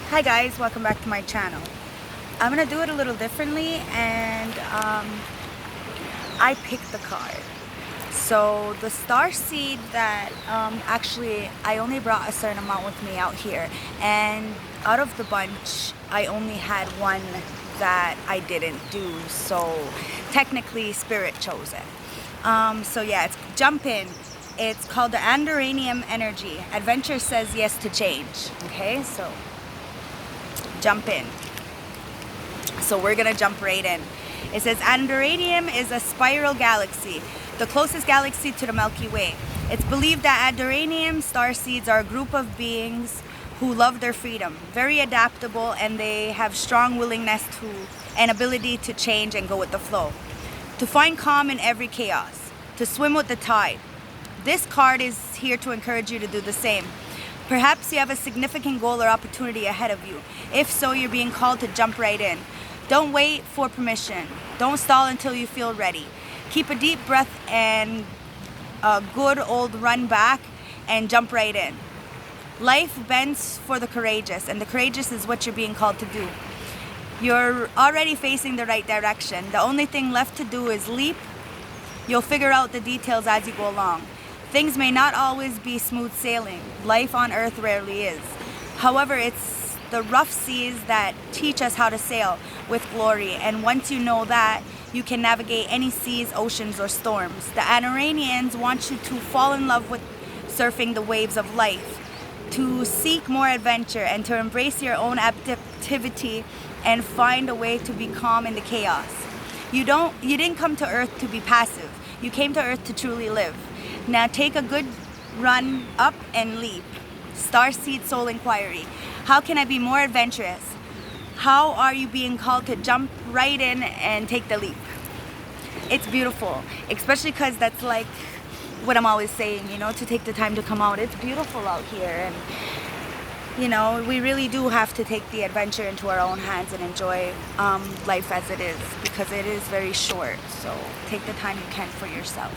Hi guys, welcome back to my channel. I'm gonna do it a little differently, and I picked the card. So the star seed that actually I only brought a certain amount with me out here, and out of the bunch I only had one that I didn't do, so technically Spirit chose it. So yeah, it's jump in. It's called the Andromedan energy. Adventure says yes to change. Okay, so jump in. So we're gonna jump right in. It says Andromedan is a spiral galaxy, the closest galaxy to the Milky Way. It's believed that Andromedan starseeds are a group of beings who love their freedom, very adaptable, and they have strong willingness to and ability to change and go with the flow, to find calm in every chaos, to swim with the tide. This card is here to encourage you to do the same. Perhaps you have a significant goal or opportunity ahead of you. If so, you're being called to jump right in. Don't wait for permission. Don't stall until you feel ready. Keep a deep breath and a good old run back and jump right in. Life bends for the courageous, and the courageous is what you're being called to do. You're already facing the right direction. The only thing left to do is leap. You'll figure out the details as you go along. Things may not always be smooth sailing. Life on earth rarely is. However, it's the rough seas that teach us how to sail with glory. And once you know that, you can navigate any seas, oceans, or storms. The Andromedans want you to fall in love with surfing the waves of life, to seek more adventure, and to embrace your own activity and find a way to be calm in the chaos. You didn't come to earth to be passive. You came to earth to truly live. Now take a good run up and leap. Starseed Soul Inquiry. How can I be more adventurous? How are you being called to jump right in and take the leap? It's beautiful, especially because that's like what I'm always saying, to take the time to come out. It's beautiful out here, and we really do have to take the adventure into our own hands and enjoy life as it is, because it is very short. So take the time you can for yourself.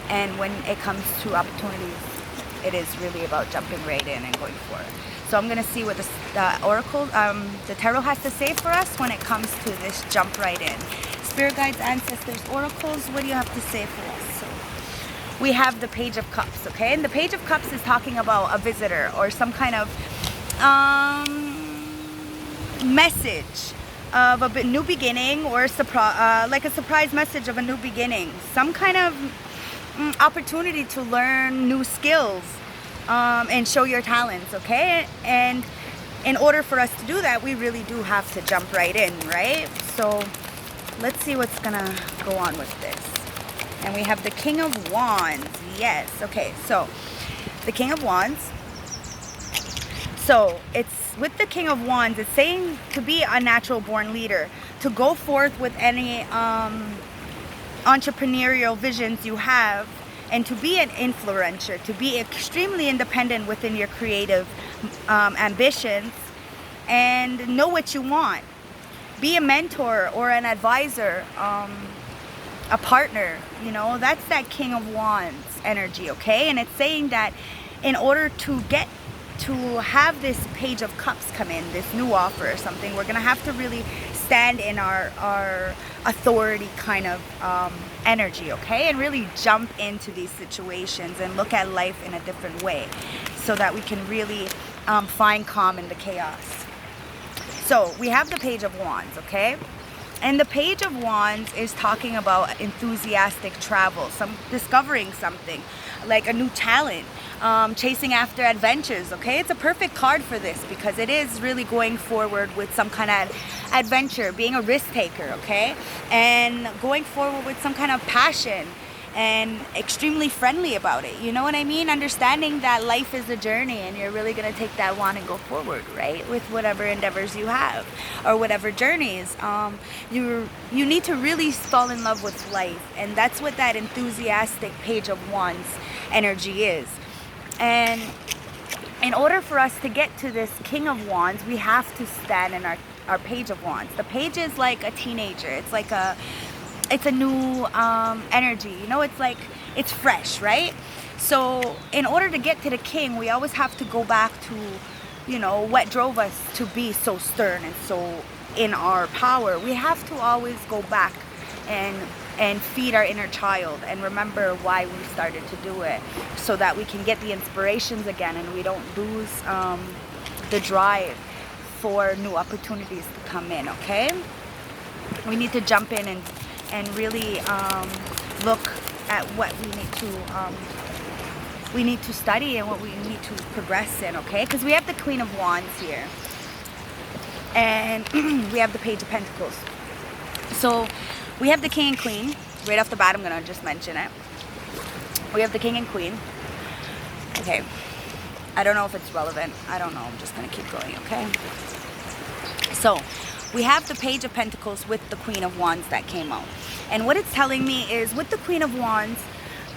And when it comes to opportunities, it is really about jumping right in and going for it. So I'm gonna see what the oracle, the tarot has to say for us when it comes to this jump right in. Spirit guides, ancestors, oracles, what do you have to say for us? So we have the Page of Cups, okay? And the Page of Cups is talking about a visitor or some kind of message of a new beginning, or like a surprise message of a new beginning. Some kind of opportunity to learn new skills and show your talents, okay? And in order for us to do that, we really do have to jump right in, right? So let's see what's gonna go on with this. And we have the King of Wands. Yes, okay, so the King of Wands. So it's with the King of Wands, it's saying to be a natural born leader, to go forth with any entrepreneurial visions you have, and to be an influencer, to be extremely independent within your creative ambitions, and know what you want. Be a mentor or an advisor, a partner, that's that King of Wands energy, okay? And it's saying that in order to get to have this Page of Cups come in, this new offer or something, we're gonna have to really stand in our authority kind of energy, okay? And really jump into these situations and look at life in a different way, so that we can really find calm in the chaos. So we have the Page of Wands, okay? And the Page of Wands is talking about enthusiastic travel, discovering something, like a new talent, chasing after adventures, okay? It's a perfect card for this, because it is really going forward with some kind of adventure, being a risk taker, okay? And going forward with some kind of passion, and extremely friendly about it, you know what I mean? Understanding that life is a journey, and you're really gonna take that one and go forward, right? With whatever endeavors you have, or whatever journeys. You need to really fall in love with life, and that's what that enthusiastic Page of Wands energy is. And in order for us to get to this King of Wands, we have to stand in our Page of Wands. The page is like a teenager. It's a new energy, it's like, it's fresh, right? So in order to get to the king, we always have to go back to you know, what drove us to be so stern and so in our power. We have to always go back and feed our inner child and remember why we started to do it, so that we can get the inspirations again and we don't lose the drive for new opportunities to come in. Okay, we need to jump in and really look at what we need to study and what we need to progress in. Okay, because we have the Queen of Wands here and we have the Page of Pentacles. So we have the King and Queen. Right off the bat, I'm going to just mention it. We have the King and Queen. Okay. I don't know if it's relevant. I don't know. I'm just going to keep going, okay? So, we have the Page of Pentacles with the Queen of Wands that came out. And what it's telling me is, with the Queen of Wands,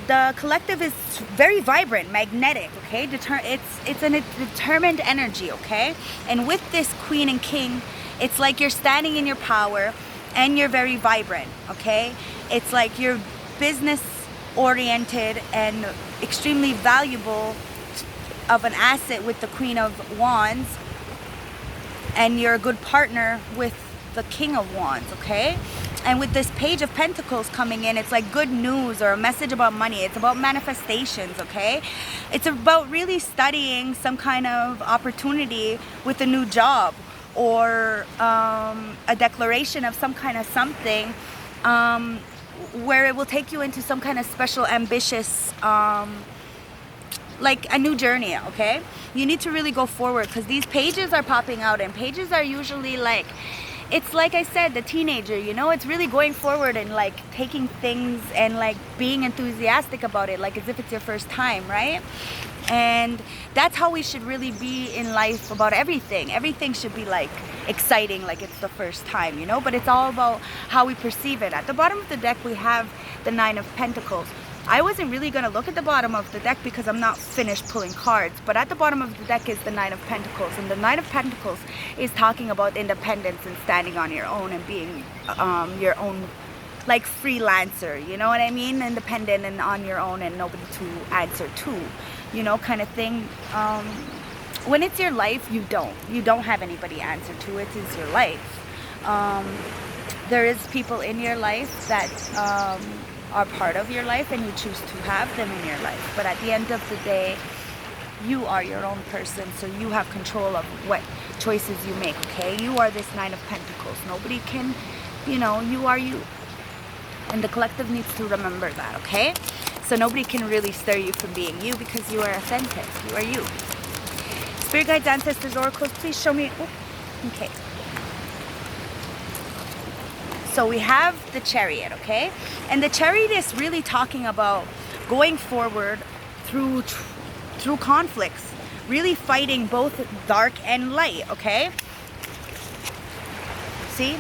the collective is very vibrant, magnetic, okay? It's a determined energy, okay? And with this Queen and King, it's like you're standing in your power and you're very vibrant, okay? It's like you're business oriented and extremely valuable of an asset with the Queen of Wands, and you're a good partner with the King of Wands, okay? And with this Page of Pentacles coming in, it's like good news or a message about money. It's about manifestations, okay? It's about really studying some kind of opportunity with a new job, or a declaration of some kind of something where it will take you into some kind of special, ambitious, like a new journey, okay? You need to really go forward, because these pages are popping out, and pages are usually like, it's like I said, the teenager, you know, it's really going forward and like taking things and like being enthusiastic about it, like as if it's your first time, right? And that's how we should really be in life about everything. Everything should be like exciting, like it's the first time, you know, but it's all about how we perceive it. At the bottom of the deck, we have the Nine of Pentacles. I wasn't really going to look at the bottom of the deck because I'm not finished pulling cards, but at the bottom of the deck is the Nine of Pentacles, and the Nine of Pentacles is talking about independence and standing on your own and being your own, like, freelancer, you know what I mean? Independent and on your own and nobody to answer to, you know, kind of thing. When it's your life, you don't have anybody answer to. It is your life. There is people in your life that are part of your life, and you choose to have them in your life, but at the end of the day, you are your own person, so you have control of what choices you make, okay? You are this Nine of Pentacles. Nobody can, you know, you are you, and the collective needs to remember that, okay? So nobody can really stir you from being you, because you are authentic. You are you. Spirit guides, ancestors, oracles, please show me. Oh, okay. So we have the Chariot, okay? And the Chariot is really talking about going forward through conflicts, really fighting both dark and light, okay? See?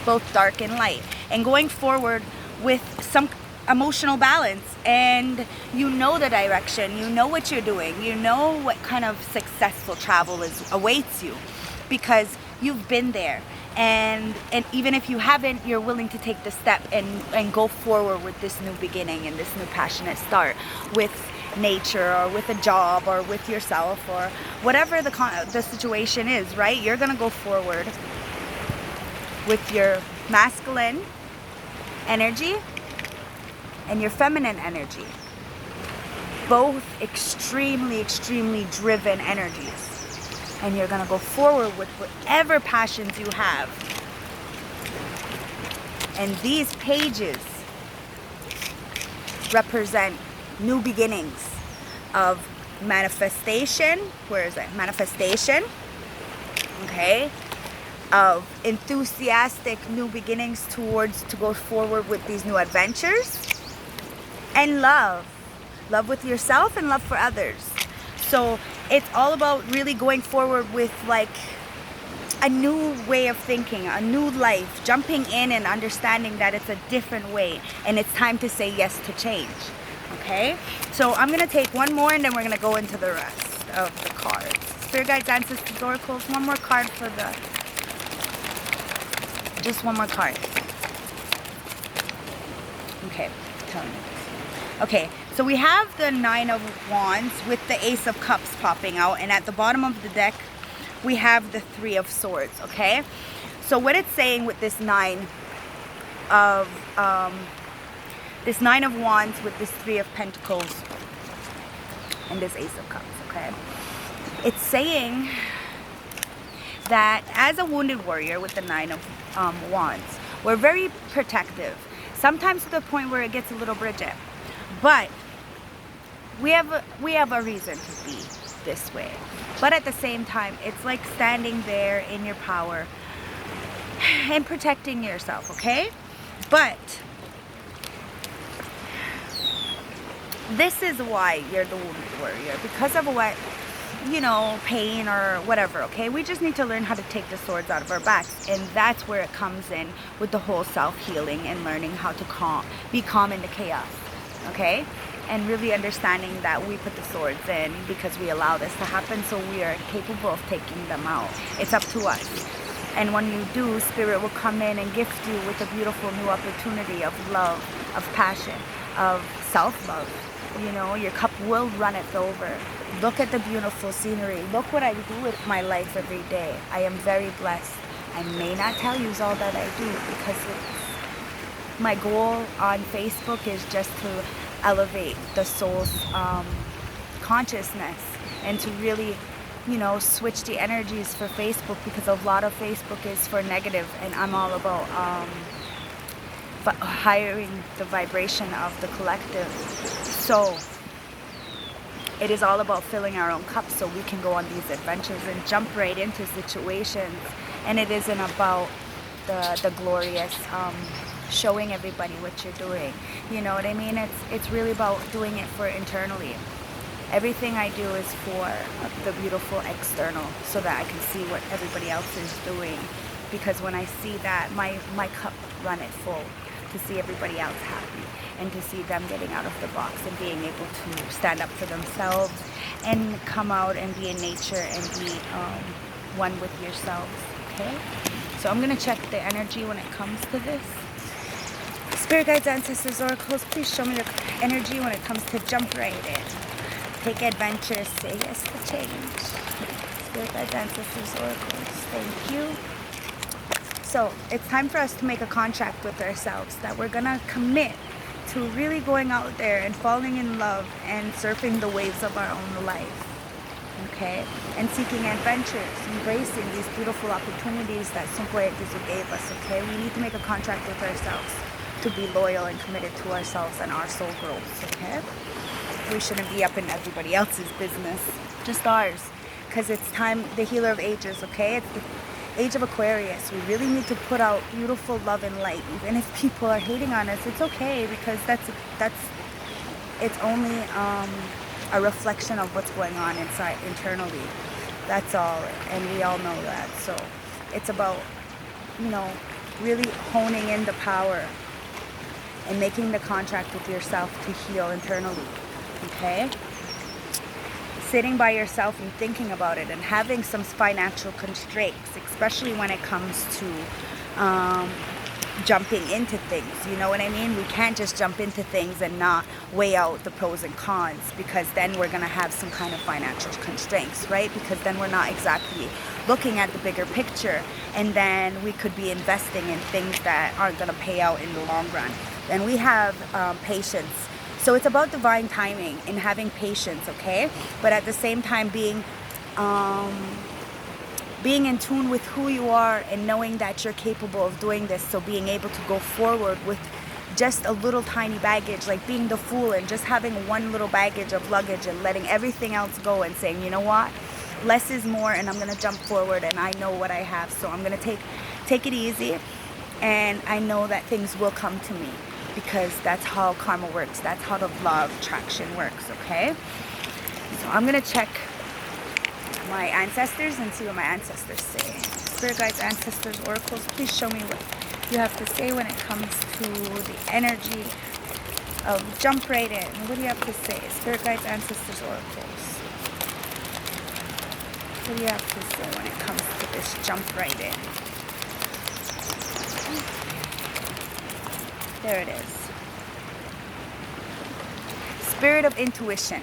Both dark and light. And going forward with some emotional balance, and you know the direction, you know what you're doing, you know what kind of successful travel awaits you, because you've been there. And even if you haven't, you're willing to take the step and go forward with this new beginning and this new passionate start with nature, or with a job, or with yourself, or whatever the situation is, right? You're gonna go forward with your masculine energy and your feminine energy, both extremely, extremely driven energies. And you're going to go forward with whatever passions you have. And these pages represent new beginnings of manifestation. Where is it? Manifestation. Okay. Of enthusiastic new beginnings to go forward with these new adventures. And love. Love with yourself and love for others. So it's all about really going forward with like a new way of thinking, a new life, jumping in and understanding that it's a different way, and it's time to say yes to change. Okay? So I'm going to take one more, and then we're going to go into the rest of the cards. Spirit guides, ancestors, oracles, one more card for just one more card. Okay, tell me. Okay, so we have the Nine of Wands with the Ace of Cups popping out, and at the bottom of the deck we have the Three of Swords, okay? So what it's saying with this Nine of Wands with this Three of Pentacles and this Ace of Cups, okay? It's saying that as a wounded warrior with the Nine of Wands, we're very protective. Sometimes to the point where it gets a little Bridget. But we have a reason to be this way. But at the same time, it's like standing there in your power and protecting yourself, okay? But this is why you're the wounded warrior, because of what, you know, pain or whatever, okay? We just need to learn how to take the swords out of our backs, and that's where it comes in with the whole self-healing and learning how to be calm in the chaos, okay? And really understanding that we put the swords in because we allow this to happen, so we are capable of taking them out. It's up to us. And when you do, Spirit will come in and gift you with a beautiful new opportunity of love, of passion, of self-love. You know, your cup will runneth over. Look at the beautiful scenery. Look what I do with my life every day. I am very blessed. I may not tell you all that I do because my goal on Facebook is just to elevate the soul's consciousness and to really, you know, switch the energies for Facebook, because a lot of Facebook is for negative, and I'm all about hiring the vibration of the collective. So it is all about filling our own cups so we can go on these adventures and jump right into situations. And it isn't about the glorious showing everybody what you're doing. You know what I mean? It's really about doing it for internally. Everything I do is for the beautiful external, so that I can see what everybody else is doing. Because when I see that, my cup runneth full, to see everybody else happy and to see them getting out of the box and being able to stand up for themselves and come out and be in nature and be one with yourselves, okay? So I'm going to check the energy when it comes to this. Spirit guides, ancestors, oracles, please show me the energy when it comes to jump right in. Take adventures, say yes to change. Spirit guides, ancestors, oracles, thank you. So it's time for us to make a contract with ourselves that we're gonna commit to really going out there and falling in love and surfing the waves of our own life, okay? And seeking adventures, embracing these beautiful opportunities that Sunkoyetizu gave us, okay? We need to make a contract with ourselves to be loyal and committed to ourselves and our soul growth, okay? We shouldn't be up in everybody else's business, just ours, because it's time, the healer of ages, okay? It's the age of Aquarius. We really need to put out beautiful love and light. Even if people are hating on us, it's okay, because it's only a reflection of what's going on inside internally. That's all, and we all know that. So it's about, you know, really honing in the power and making the contract with yourself to heal internally, okay? Sitting by yourself and thinking about it and having some financial constraints, especially when it comes to jumping into things, you know what I mean? We can't just jump into things and not weigh out the pros and cons, because then we're gonna have some kind of financial constraints, right? Because then we're not exactly looking at the bigger picture, and then we could be investing in things that aren't gonna pay out in the long run. And we have patience. So it's about divine timing and having patience, okay? But at the same time being in tune with who you are and knowing that you're capable of doing this. So being able to go forward with just a little tiny baggage, like being the fool and just having one little baggage of luggage and letting everything else go and saying, you know what? Less is more, and I'm gonna jump forward, and I know what I have. So I'm gonna take it easy, and I know that things will come to me, because that's how karma works. That's how the law of attraction works, okay? So I'm gonna check my ancestors and see what my ancestors say. Spirit guides, ancestors, oracles, please show me what you have to say when it comes to the energy of jump right in. What do you have to say? Spirit guides, ancestors, oracles. What do you have to say when it comes to this jump right in? There it is. Spirit of intuition.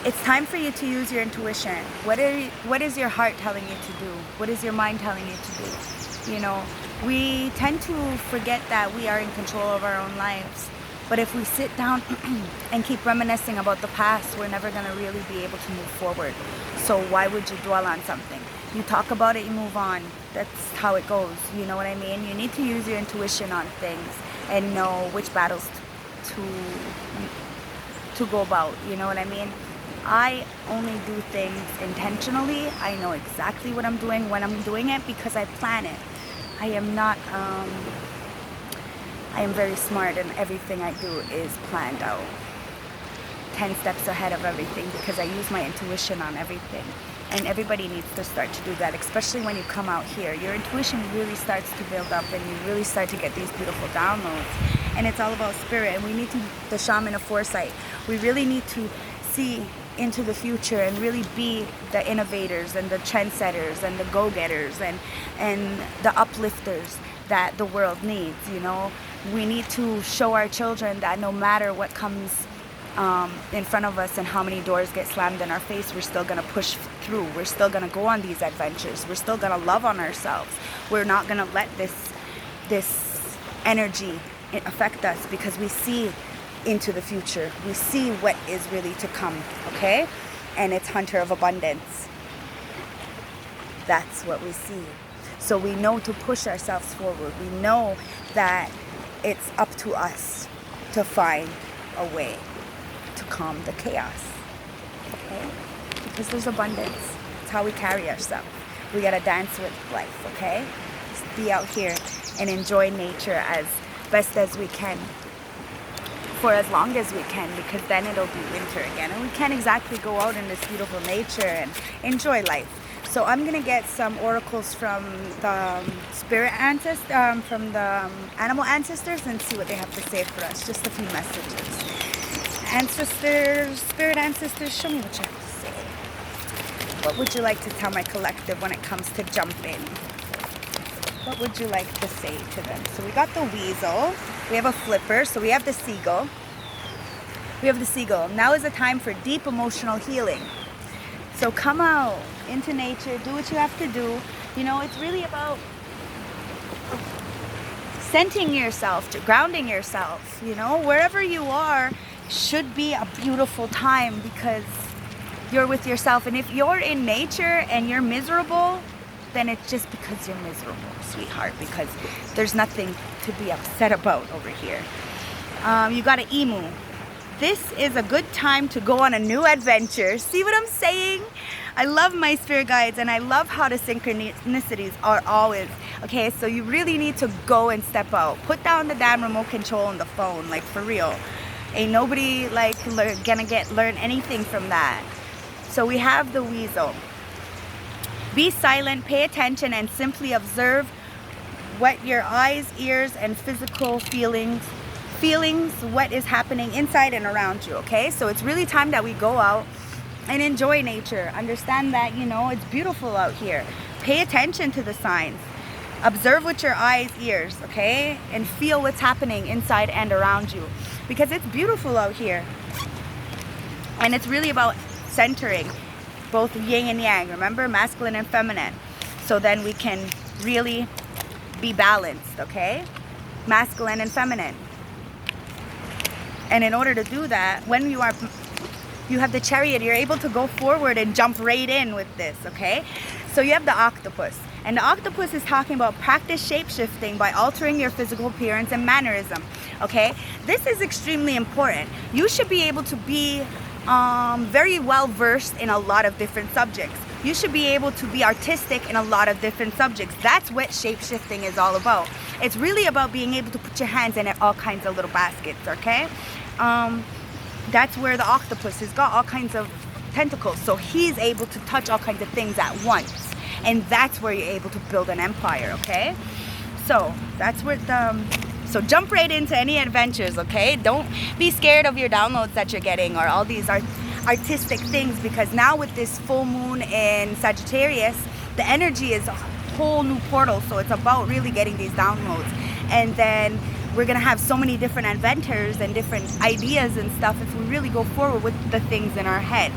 It's time for you to use your intuition. What is your heart telling you to do? What is your mind telling you to do? You know, we tend to forget that we are in control of our own lives. But if we sit down and keep reminiscing about the past, we're never going to really be able to move forward. So why would you dwell on something? You talk about it, you move on. That's how it goes. You know what I mean? You need to use your intuition on things and know which battles to go about. You know what I mean? I only do things intentionally. I know exactly what I'm doing when I'm doing it because I plan it. I am not, I am very smart and everything I do is planned out. 10 steps ahead of everything because I use my intuition on everything. And everybody needs to start to do that, especially when you come out here. Your intuition really starts to build up and you really start to get these beautiful downloads. And it's all about spirit, and we need to, the shaman of foresight, we really need to see into the future and really be the innovators and the trendsetters and the go-getters and the uplifters that the world needs, you know. We need to show our children that no matter what comes in front of us and how many doors get slammed in our face, we're still going to push through. We're still going to go on these adventures. We're still going to love on ourselves. We're not going to let this energy affect us because we see into the future. We see what is really to come, okay? And it's Hunter of Abundance. That's what we see. So we know to push ourselves forward. We know that it's up to us to find a way to calm the chaos, okay? Because there's abundance. It's how we carry ourselves. We gotta dance with life, okay? Just be out here and enjoy nature as best as we can for as long as we can, because then it'll be winter again and we can't exactly go out in this beautiful nature and enjoy life. So I'm gonna get some oracles from the spirit ancestors, from the animal ancestors, and see what they have to say for us. Just a few messages. Ancestors, spirit ancestors, show me what you have to say. What would you like to tell my collective when it comes to jumping? What would you like to say to them? So we got the weasel, we have a flipper, so we have the seagull. We have the seagull. Now is the time for deep emotional healing. So come out into nature, do what you have to do. You know, it's really about centering yourself, grounding yourself. You know, wherever you are should be a beautiful time because you're with yourself. And if you're in nature and you're miserable, then it's just because you're miserable, sweetheart, because there's nothing to be upset about over here. You got an emu. This is a good time to go on a new adventure. See what I'm saying? I love my spirit guides and I love how the synchronicities are always. Okay, so you really need to go and step out. Put down the damn remote control on the phone, like for real. Ain't nobody like gonna learn anything from that. So we have the weasel. Be silent, pay attention, and simply observe what your eyes, ears, and physical feelings, what is happening inside and around you, okay? So it's really time that we go out and enjoy nature. Understand that, you know, it's beautiful out here. Pay attention to the signs. Observe with your eyes, ears, okay? And feel what's happening inside and around you because it's beautiful out here. And it's really about centering both yin and yang, remember, masculine and feminine. So then we can really be balanced, okay? Masculine and feminine. And in order to do that, when you have the chariot, you're able to go forward and jump right in with this, okay? So you have the octopus. And the octopus is talking about practice shape-shifting by altering your physical appearance and mannerism, okay? This is extremely important. You should be able to be very well versed in a lot of different subjects. You should be able to be artistic in a lot of different subjects. That's what shape-shifting is all about. It's really about being able to put your hands in all kinds of little baskets, okay? That's where the octopus has got all kinds of tentacles. So he's able to touch all kinds of things at once. And that's where you're able to build an empire, okay? So that's where so jump right into any adventures, okay? Don't be scared of your downloads that you're getting or all these artistic things, because now with this full moon in Sagittarius, the energy is a whole new portal. So it's about really getting these downloads. And then we're gonna have so many different adventures and different ideas and stuff if we really go forward with the things in our head.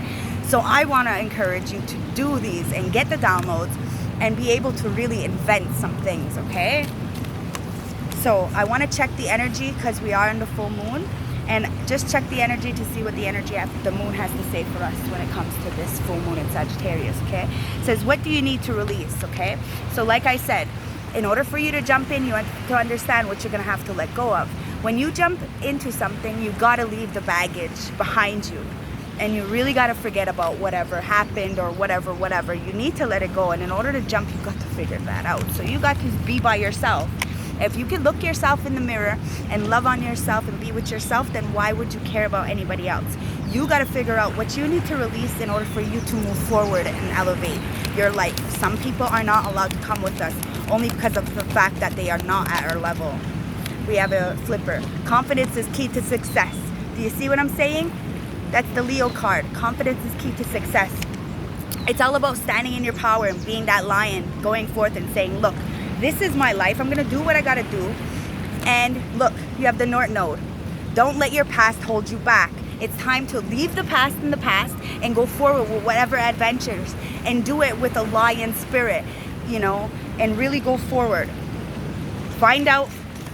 So I want to encourage you to do these and get the downloads and be able to really invent some things, okay? So I want to check the energy because we are in the full moon, and just check the energy to see what the energy of the moon has to say for us when it comes to this full moon in Sagittarius, okay? It says, what do you need to release, okay? So like I said, in order for you to jump in, you have to understand what you're going to have to let go of. When you jump into something, you got to leave the baggage behind you. And you really got to forget about whatever happened or whatever. You need to let it go. And in order to jump, you got to figure that out. So you got to be by yourself. If you can look yourself in the mirror and love on yourself and be with yourself, then why would you care about anybody else? You got to figure out what you need to release in order for you to move forward and elevate your life. Some people are not allowed to come with us only because of the fact that they are not at our level. We have a flipper. Confidence is key to success. Do you see what I'm saying? That's the Leo card. Confidence is key to success. It's all about standing in your power and being that lion, going forth and saying, look, this is my life. I'm going to do what I got to do. And look, you have the North Node. Don't let your past hold you back. It's time to leave the past in the past and go forward with whatever adventures and do it with a lion spirit, you know, and really go forward. Find out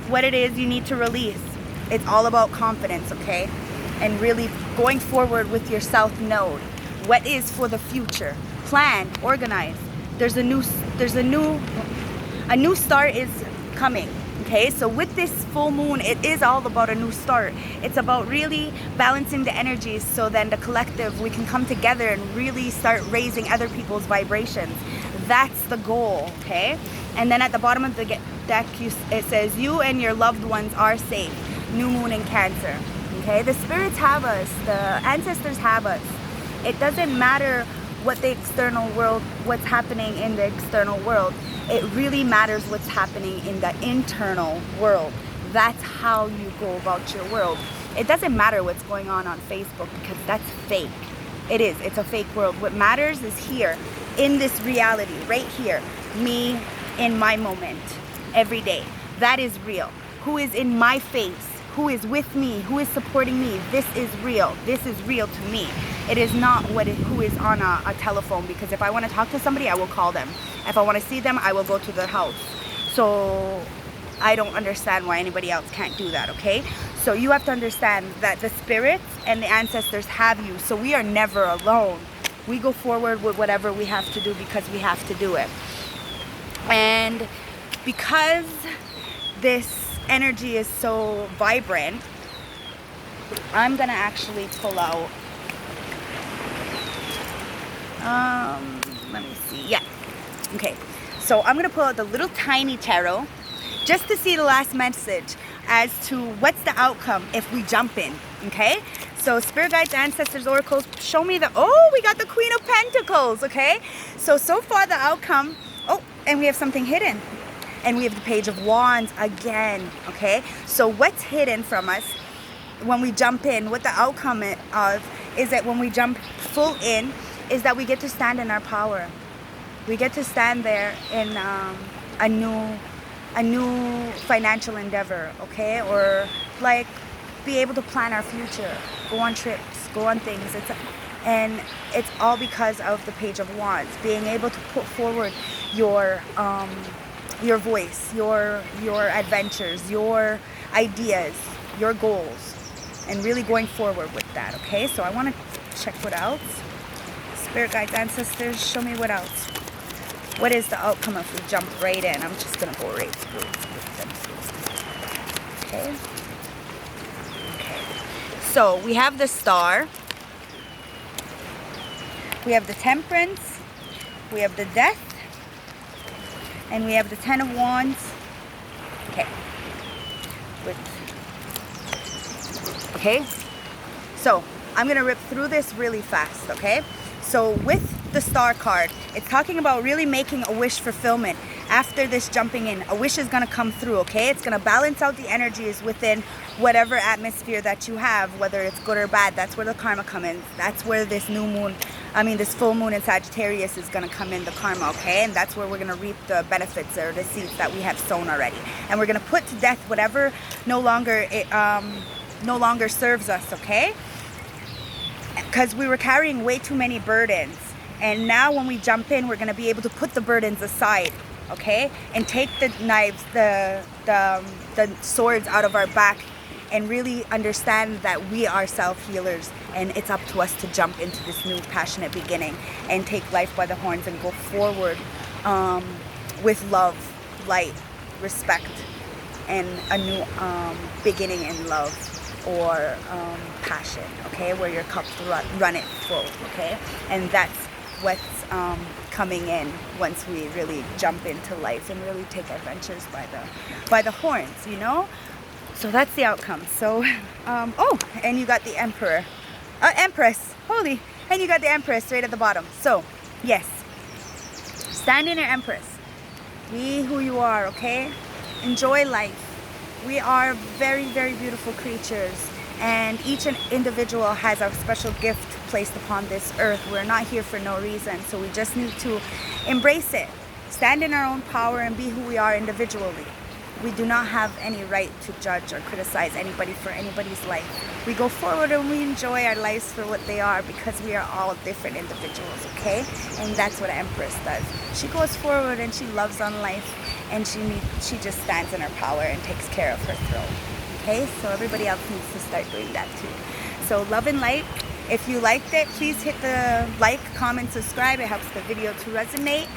what it is you need to release. It's all about confidence, okay? And really going forward with your South Node. What is for the future? Plan, organize. A new start is coming. Okay, so with this full moon, it is all about a new start. It's about really balancing the energies so then the collective, we can come together and really start raising other people's vibrations. That's the goal, okay? And then at the bottom of the deck, it says, you and your loved ones are safe. New moon in Cancer. Okay, the spirits have us, the ancestors have us. It doesn't matter what the external world, what's happening in the external world. It really matters what's happening in the internal world. That's how you go about your world. It doesn't matter what's going on Facebook because that's fake. It is, it's a fake world. What matters is here, in this reality, right here, me in my moment, every day. That is real. Who is in my face? Who is with me, who is supporting me. This is real. This is real to me. It is not who is on a telephone, because if I want to talk to somebody, I will call them. If I want to see them, I will go to their house. So I don't understand why anybody else can't do that, okay? So you have to understand that the spirits and the ancestors have you. So we are never alone. We go forward with whatever we have to do because we have to do it. And because this energy is so vibrant, I'm gonna actually pull out let me see, yeah, okay, so I'm gonna pull out the little tiny tarot just to see the last message as to what's the outcome if we jump in, okay? So spirit guides, ancestors, oracles, show me we got the Queen of Pentacles, okay? So far the outcome, and we have something hidden. And we have the Page of Wands again, okay? So what's hidden from us when we jump in, what the outcome of is that when we jump full in, is that we get to stand in our power. We get to stand there in a new financial endeavor, okay? Or like be able to plan our future, go on trips, go on things. And it's all because of the Page of Wands, being able to put forward your voice, your adventures, your ideas, your goals, and really going forward with that, okay? So I want to check what else. Spirit guides, ancestors, show me what else. What is the outcome if we jump right in? I'm just going to go right through. Okay. Okay. So we have the Star. We have the Temperance. We have the Death. And we have the Ten of Wands. Okay. Okay. So I'm going to rip through this really fast, okay? So with the Star card, it's talking about really making a wish fulfillment. After this jumping in, a wish is going to come through, okay? It's going to balance out the energies within whatever atmosphere that you have, whether it's good or bad. That's where the karma comes in. That's where this new moon this full moon in Sagittarius is going to come in the karma, okay? And that's where we're going to reap the benefits or the seeds that we have sown already. And we're going to put to death whatever no longer serves us, okay? Because we were carrying way too many burdens. And now when we jump in, we're going to be able to put the burdens aside, okay? And take the knives, the swords out of our back, and really understand that we are self-healers, and it's up to us to jump into this new passionate beginning and take life by the horns and go forward with love, light, respect, and a new beginning in love or passion, okay, where your cups run it full, okay? And that's what's coming in once we really jump into life and really take adventures by the horns, you know? So that's the outcome. So, oh, and you got the Empress, holy, and you got the Empress right at the bottom. So, yes, stand in your Empress. Be who you are, okay? Enjoy life. We are very, very beautiful creatures, and each individual has a special gift placed upon this earth. We're not here for no reason, so we just need to embrace it. Stand in our own power and be who we are individually. We do not have any right to judge or criticize anybody for anybody's life. We go forward and we enjoy our lives for what they are, because we are all different individuals, okay? And that's what an Empress does. She goes forward and she loves on life, and she just stands in her power and takes care of her throne, okay? So everybody else needs to start doing that too. So love and light. If you liked it, please hit the like, comment, subscribe. It helps the video to resonate.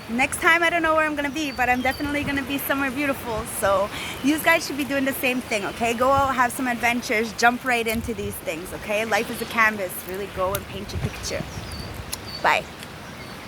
Next time, I don't know where I'm going to be, but I'm definitely going to be somewhere beautiful. So you guys should be doing the same thing, okay? Go out, have some adventures, jump right into these things, okay? Life is a canvas. Really go and paint your picture. Bye.